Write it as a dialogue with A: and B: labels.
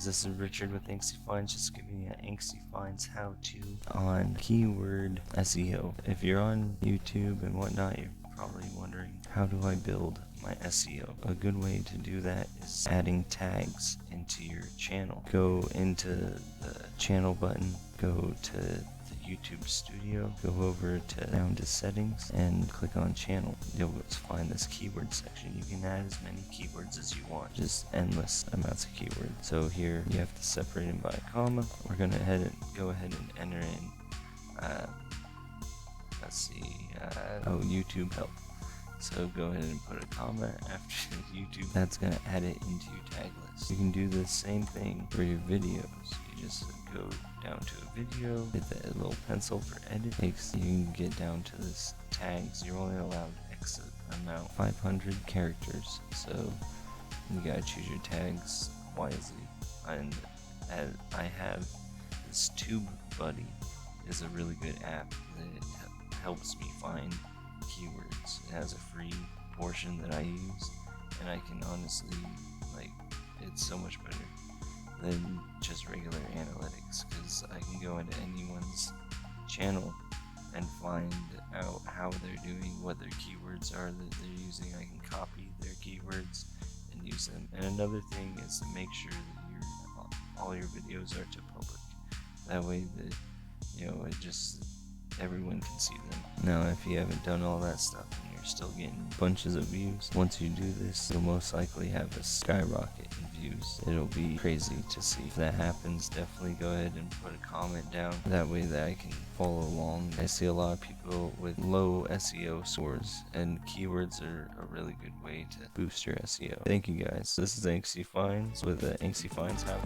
A: guys, this is Richard with Angsty Finds, just giving you an Angsty Finds how-to on keyword SEO. If you're on YouTube and whatnot, you're probably wondering, how do I build my SEO? A good way to do that is adding tags into your channel. Go into the channel button, go to the YouTube Studio, go over to down to settings and click on channel. You'll find this keyword section. You can add as many keywords as you want, just endless amounts of keywords. So here you have to separate them by a comma. We're gonna go ahead and enter in YouTube help. So go ahead and put a comma after YouTube. That's gonna add it into your tag list. You can do the same thing for your videos. You just go down to a video, hit the little pencil for edit. You can get down to this tags. You're only allowed X amount, 500 characters. So you gotta choose your tags wisely. And I have this TubeBuddy is a really good app that helps me find keywords. It has a free portion that I use, and I can honestly, it's so much better than just regular analytics, because I can go into anyone's channel and find out how they're doing, what their keywords are that they're using. I can copy their keywords and use them. And another thing is to make sure that all your videos are to public. That way that, everyone can see them. Now, if you haven't done all that stuff and you're still getting bunches of views, once you do this, you'll most likely have a skyrocket in views. It'll be crazy to see. If that happens, definitely go ahead and put a comment down. That way that I can follow along. I see a lot of people with low SEO scores, and keywords are a really good way to boost your SEO. Thank you guys. This is Angsty Finds with the Angsty Finds How To.